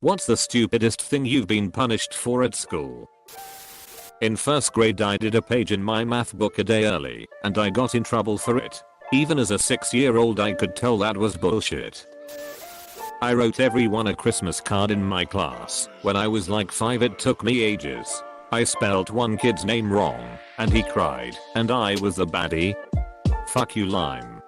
What's the stupidest thing you've been punished for at school? In first grade I did a page in my math book a day early and I got in trouble for it. Even as a 6-year-old I could tell that was bullshit. I wrote everyone a Christmas card in my class. When I was like 5 it took me ages. I spelled one kid's name wrong and he cried and I was the baddie. Fuck you lime.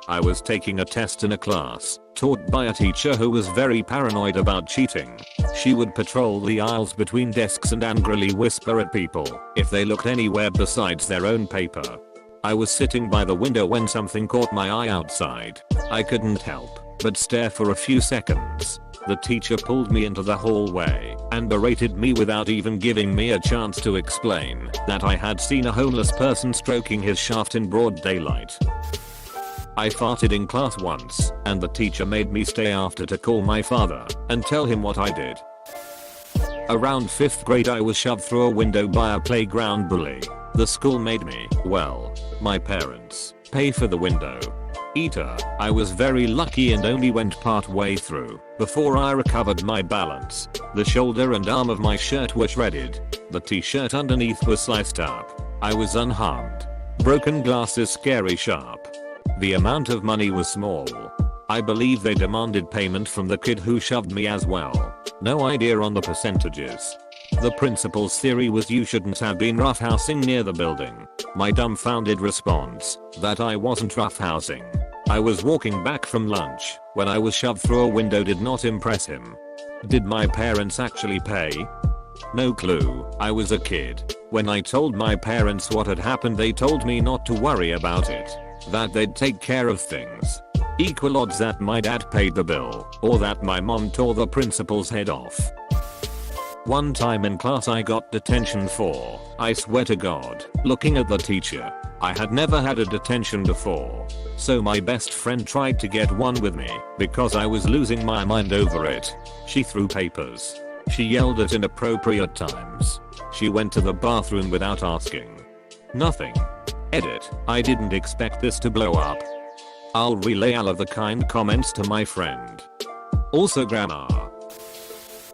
I was taking a test in a class taught by a teacher who was very paranoid about cheating. She would patrol the aisles between desks and angrily whisper at people if they looked anywhere besides their own paper. I was sitting by the window when something caught my eye outside. I couldn't help but stare for a few seconds. The teacher pulled me into the hallway and berated me without even giving me a chance to explain that I had seen a homeless person stroking his shaft in broad daylight. I farted in class once and the teacher made me stay after to call my father and tell him what I did. Around 5th grade I was shoved through a window by a playground bully. The school made me, well, my parents, pay for the window. Eater, I was very lucky and only went part way through before I recovered my balance. The shoulder and arm of my shirt were shredded. The t-shirt underneath was sliced up. I was unharmed. Broken glass is scary sharp. The amount of money was small. I believe they demanded payment from the kid who shoved me as well. No idea on the percentages. The principal's theory was you shouldn't have been roughhousing near the building. My dumbfounded response, that I wasn't roughhousing. I was walking back from lunch when I was shoved through a window did not impress him. Did my parents actually pay? No clue, I was a kid. When I told my parents what had happened they told me not to worry about it, that they'd take care of things. Equal odds that my dad paid the bill or that my mom tore the principal's head off. One time in class I got detention for, I swear to God, looking at the teacher. I had never had a detention before, so my best friend tried to get one with me because I was losing my mind over it. She threw papers. She yelled at inappropriate times. She went to the bathroom without asking. Nothing. Edit, I didn't expect this to blow up. I'll relay all of the kind comments to my friend. Also grammar.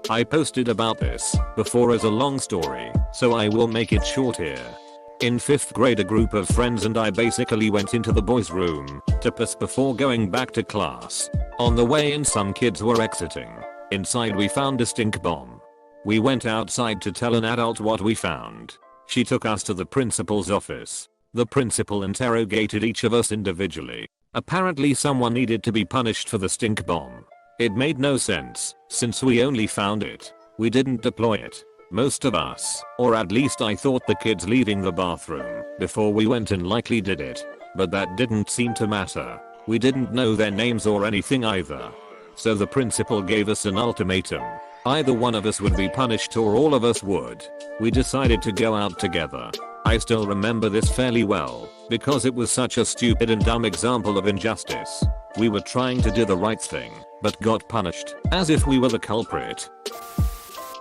I posted about this before as a long story, so I will make it short here. In 5th grade a group of friends and I basically went into the boys' room to piss before going back to class. On the way in some kids were exiting. Inside we found a stink bomb. We went outside to tell an adult what we found. She took us to the principal's office. The principal interrogated each of us individually. Apparently someone needed to be punished for the stink bomb. It made no sense, since we only found it. We didn't deploy it. Most of us, or at least I thought the kids leaving the bathroom before we went in likely did it. But that didn't seem to matter. We didn't know their names or anything either. So the principal gave us an ultimatum. Either one of us would be punished or all of us would. We decided to go out together. I still remember this fairly well, because it was such a stupid and dumb example of injustice. We were trying to do the right thing, but got punished, as if we were the culprit.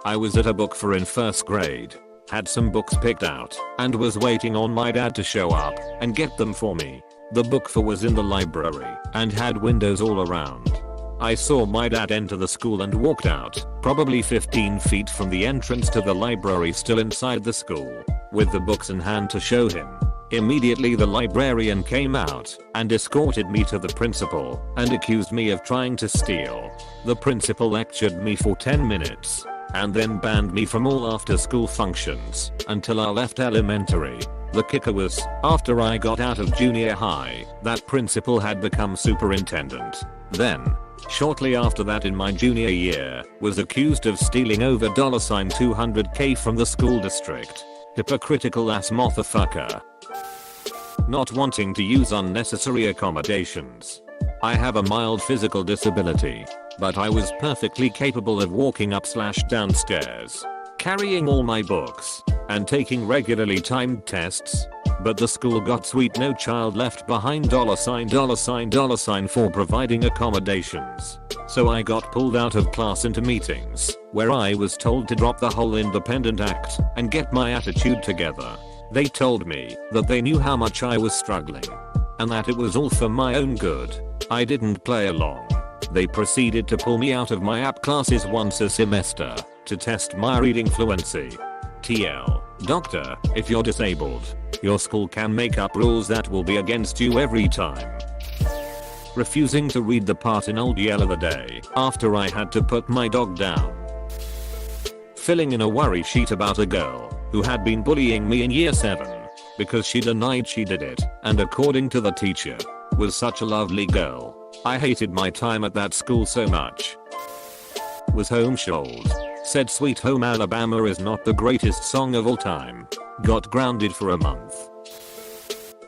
I was at a book fair in 1st grade, had some books picked out, and was waiting on my dad to show up and get them for me. The book fair was in the library and had windows all around. I saw my dad enter the school and walked out, probably 15 feet from the entrance to the library still inside the school, with the books in hand to show him. Immediately the librarian came out and escorted me to the principal and accused me of trying to steal. The principal lectured me for 10 minutes and then banned me from all after school functions until I left elementary. The kicker was, after I got out of junior high, that principal had become superintendent. Then, shortly after that in my junior year, was accused of stealing over $200K from the school district. Hypocritical ass motherfucker. Not wanting to use unnecessary accommodations. I have a mild physical disability, but I was perfectly capable of walking up/downstairs, carrying all my books, and taking regularly timed tests. But the school got sweet no child left behind $ for providing accommodations. So I got pulled out of class into meetings, where I was told to drop the whole independent act and get my attitude together. They told me that they knew how much I was struggling, and that it was all for my own good. I didn't play along. They proceeded to pull me out of my app classes once a semester to test my reading fluency. TL, doctor, if you're disabled, your school can make up rules that will be against you every time. Refusing to read the part in Old Yeller the day after I had to put my dog down. Filling in a worry sheet about a girl who had been bullying me in year 7 because she denied she did it and according to the teacher was such a lovely girl. I hated my time at that school so much. Was homeschooled. Said Sweet Home Alabama is not the greatest song of all time. Got grounded for a month.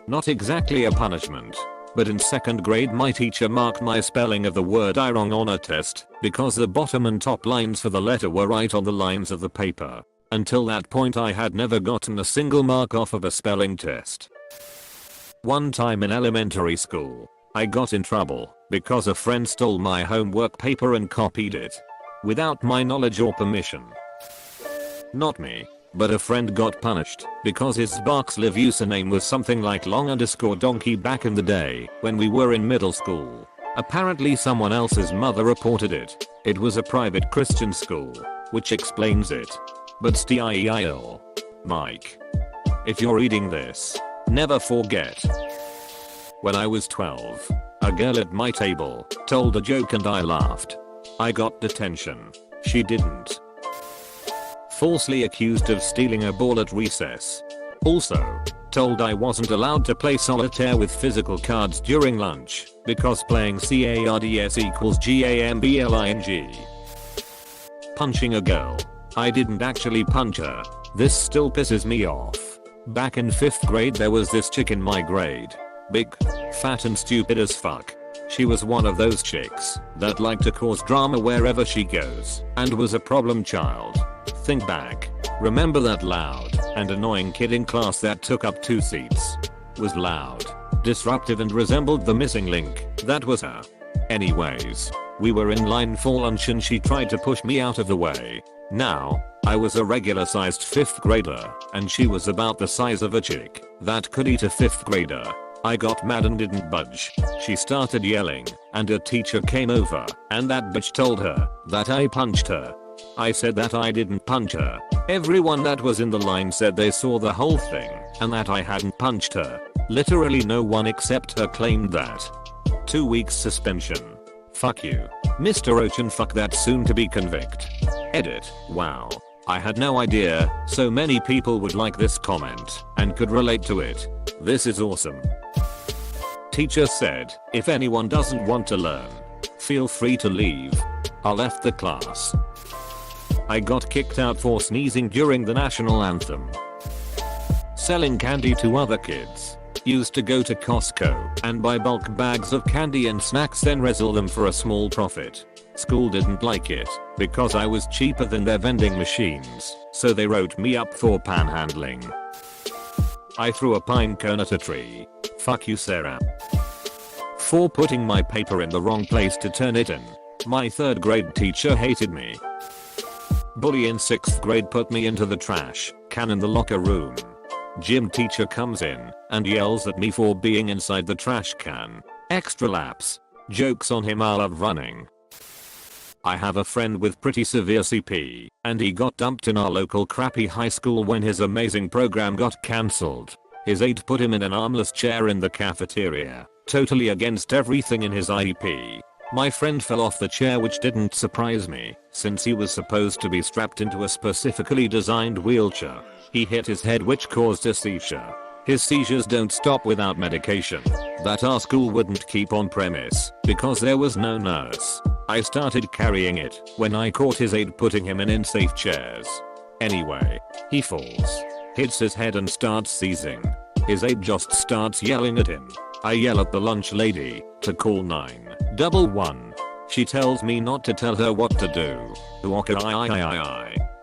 Not exactly a punishment, but in 2nd grade my teacher marked my spelling of the word I wrong on a test because the bottom and top lines for the letter were right on the lines of the paper. Until that point I had never gotten a single mark off of a spelling test. One time in elementary school, I got in trouble because a friend stole my homework paper and copied it without my knowledge or permission. Not me, but a friend got punished because his Sparkslive username was something like long_donkey back in the day when we were in middle school. Apparently someone else's mother reported it. It was a private Christian school, which explains it. But still, Mike, if you're reading this, never forget. When I was 12, a girl at my table told a joke and I laughed. I got detention. She didn't. Falsely accused of stealing a ball at recess. Also, told I wasn't allowed to play solitaire with physical cards during lunch because playing cards equals gambling. Punching a girl. I didn't actually punch her. This still pisses me off. Back in 5th grade there was this chick in my grade. Big, fat and stupid as fuck. She was one of those chicks that like to cause drama wherever she goes and was a problem child. Think back. Remember that loud and annoying kid in class that took up 2 seats? Was loud, disruptive and resembled the missing link. That was her. Anyways, we were in line for lunch and she tried to push me out of the way. Now, I was a regular sized 5th grader and she was about the size of a chick that could eat a 5th grader. I got mad and didn't budge. She started yelling and a teacher came over and that bitch told her that I punched her. I said that I didn't punch her. Everyone that was in the line said they saw the whole thing and that I hadn't punched her. Literally no one except her claimed that. 2 weeks suspension. Fuck you, Mr. Ocean, fuck that soon to be convict. Edit. Wow. I had no idea so many people would like this comment and could relate to it. This is awesome. Teacher said, if anyone doesn't want to learn, feel free to leave. I left the class. I got kicked out for sneezing during the national anthem. Selling candy to other kids. Used to go to Costco and buy bulk bags of candy and snacks then resell them for a small profit. School didn't like it because I was cheaper than their vending machines, so they wrote me up for panhandling. I threw a pine cone at a tree. Fuck you, Sarah. For putting my paper in the wrong place to turn it in. My 3rd grade teacher hated me. Bully in 6th grade put me into the trash can in the locker room. Gym teacher comes in and yells at me for being inside the trash can. Extra laps. Jokes on him, I love running. I have a friend with pretty severe CP and he got dumped in our local crappy high school when his amazing program got cancelled. His aide put him in an armless chair in the cafeteria, totally against everything in his IEP. My friend fell off the chair, which didn't surprise me since he was supposed to be strapped into a specifically designed wheelchair. He hit his head, which caused a seizure. His seizures don't stop without medication that our school wouldn't keep on premise because there was no nurse. I started carrying it when I caught his aide putting him in unsafe chairs. Anyway, he falls, hits his head and starts seizing. His aide just starts yelling at him. I yell at the lunch lady to call 911. She tells me not to tell her what to do.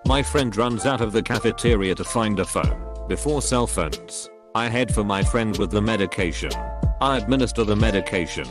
My friend runs out of the cafeteria to find a phone. Before cell phones, I head for my friend with the medication. I administer the medication.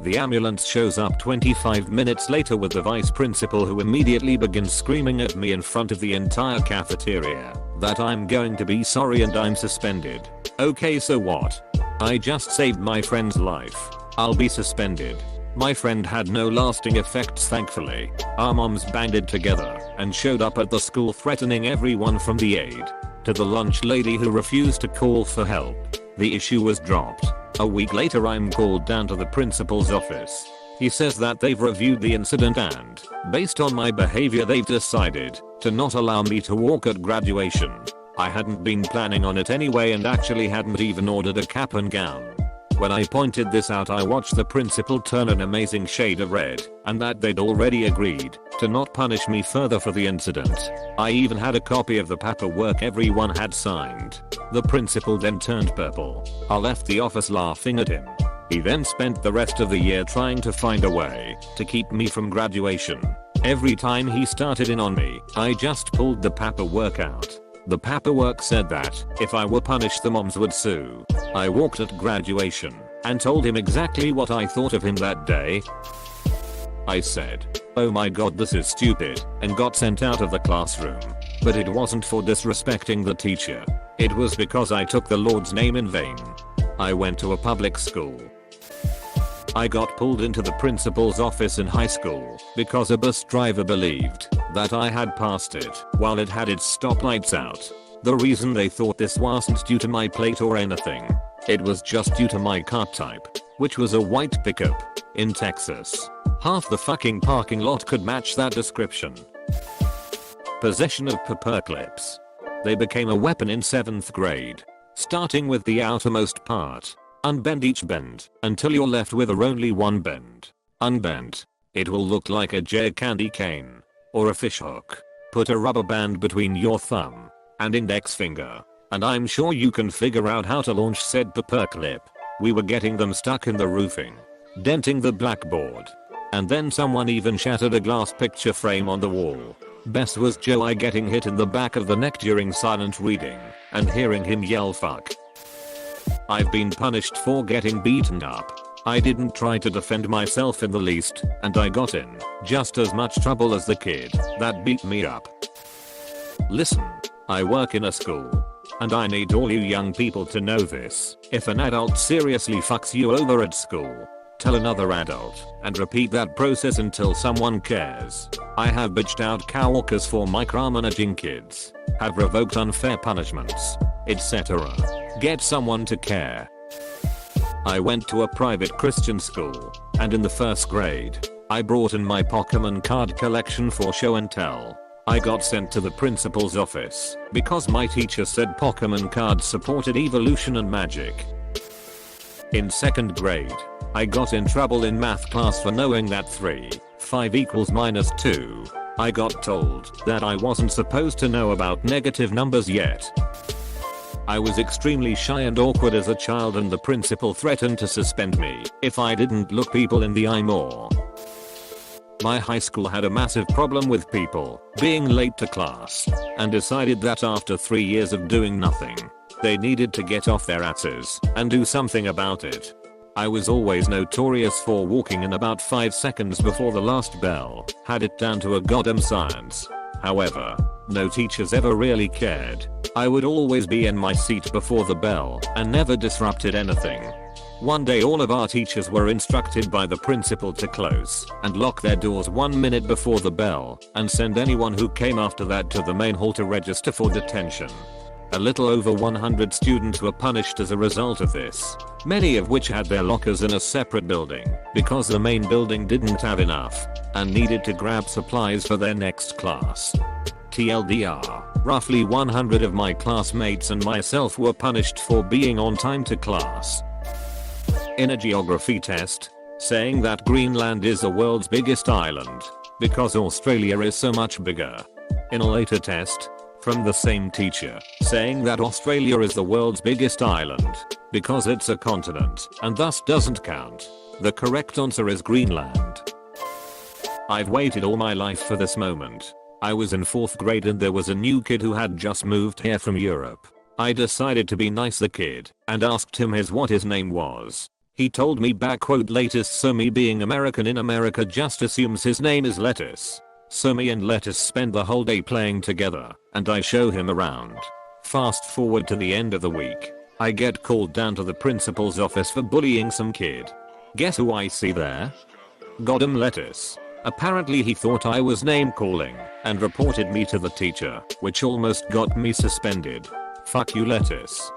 The ambulance shows up 25 minutes later with the vice principal, who immediately begins screaming at me in front of the entire cafeteria that I'm going to be sorry and I'm suspended. Okay, so what? I just saved my friend's life. I'll be suspended. My friend had no lasting effects thankfully. Our moms banded together and showed up at the school threatening everyone from the aide to the lunch lady who refused to call for help. The issue was dropped. A week later I'm called down to the principal's office. He says that they've reviewed the incident and, based on my behavior, they've decided to not allow me to walk at graduation. I hadn't been planning on it anyway and actually hadn't even ordered a cap and gown. When I pointed this out, I watched the principal turn an amazing shade of red, and that they'd already agreed to not punish me further for the incident. I even had a copy of the paperwork everyone had signed. The principal then turned purple. I left the office laughing at him. He then spent the rest of the year trying to find a way to keep me from graduation. Every time he started in on me, I just pulled the paperwork out. The paperwork said that if I were punished, the moms would sue. I walked at graduation and told him exactly what I thought of him that day. I said, "Oh my god, this is stupid," and got sent out of the classroom. But it wasn't for disrespecting the teacher. It was because I took the Lord's name in vain. I went to a public school. I got pulled into the principal's office in high school because a bus driver believed that I had passed it while it had its stoplights out. The reason they thought this wasn't due to my plate or anything. It was just due to my car type, which was a white pickup in Texas. Half the fucking parking lot could match that description. Possession of paperclips. They became a weapon in 7th grade. Starting with the outermost part. Unbend each bend until you're left with only one bend. Unbent. It will look like a jar candy cane or a fish hook. Put a rubber band between your thumb and index finger, and I'm sure you can figure out how to launch said paperclip. We were getting them stuck in the roofing, denting the blackboard, and then someone even shattered a glass picture frame on the wall. Best was Joe getting hit in the back of the neck during silent reading and hearing him yell fuck. I've been punished for getting beaten up. I didn't try to defend myself in the least, and I got in just as much trouble as the kid that beat me up. Listen, I work in a school, and I need all you young people to know this. If an adult seriously fucks you over at school, tell another adult and repeat that process until someone cares. I have bitched out coworkers for micromanaging kids, have revoked unfair punishments, etc. Get someone to care. I went to a private Christian school, and in the 1st grade, I brought in my Pokemon card collection for show and tell. I got sent to the principal's office because my teacher said Pokemon cards supported evolution and magic. In 2nd grade, I got in trouble in math class for knowing that 5 equals -2. I got told that I wasn't supposed to know about negative numbers yet. I was extremely shy and awkward as a child, and the principal threatened to suspend me if I didn't look people in the eye more. My high school had a massive problem with people being late to class and decided that after 3 years of doing nothing, they needed to get off their asses and do something about it. I was always notorious for walking in about 5 seconds before the last bell, had it down to a goddamn science. However, no teachers ever really cared. I would always be in my seat before the bell and never disrupted anything. One day all of our teachers were instructed by the principal to close and lock their doors 1 minute before the bell and send anyone who came after that to the main hall to register for detention. A little over 100 students were punished as a result of this, many of which had their lockers in a separate building because the main building didn't have enough and needed to grab supplies for their next class. TLDR, roughly 100 of my classmates and myself were punished for being on time to class. In a geography test, saying that Greenland is the world's biggest island because Australia is so much bigger. In a later test, from the same teacher, saying that Australia is the world's biggest island because it's a continent and thus doesn't count. The correct answer is Greenland. I've waited all my life for this moment. I was in 4th grade and there was a new kid who had just moved here from Europe. I decided to be nice the kid and asked him what his name was. He told me back quote latest, so me being American in America just assumes his name is Lettuce. So me and Lettuce spend the whole day playing together and I show him around. Fast forward to the end of the week. I get called down to the principal's office for bullying some kid. Guess who I see there? Goddamn lettuce. Apparently he thought I was name calling and reported me to the teacher, which almost got me suspended. Fuck you, lettuce.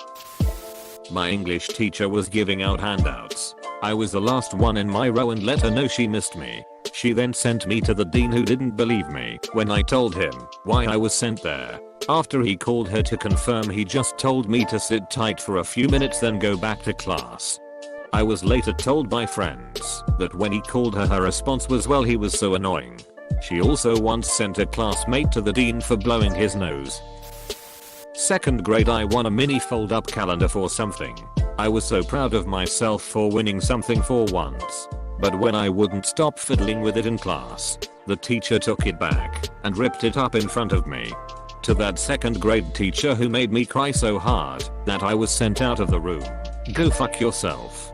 My English teacher was giving out handouts. I was the last one in my row and let her know she missed me. She then sent me to the dean, who didn't believe me when I told him why I was sent there. After he called her to confirm, he just told me to sit tight for a few minutes then go back to class. I was later told by friends that when he called her, her response was, well, he was so annoying. She also once sent a classmate to the dean for blowing his nose. 2nd grade, I won a mini fold up calendar for something. I was so proud of myself for winning something for once. But when I wouldn't stop fiddling with it in class, the teacher took it back and ripped it up in front of me. To that 2nd grade teacher who made me cry so hard that I was sent out of the room. Go fuck yourself.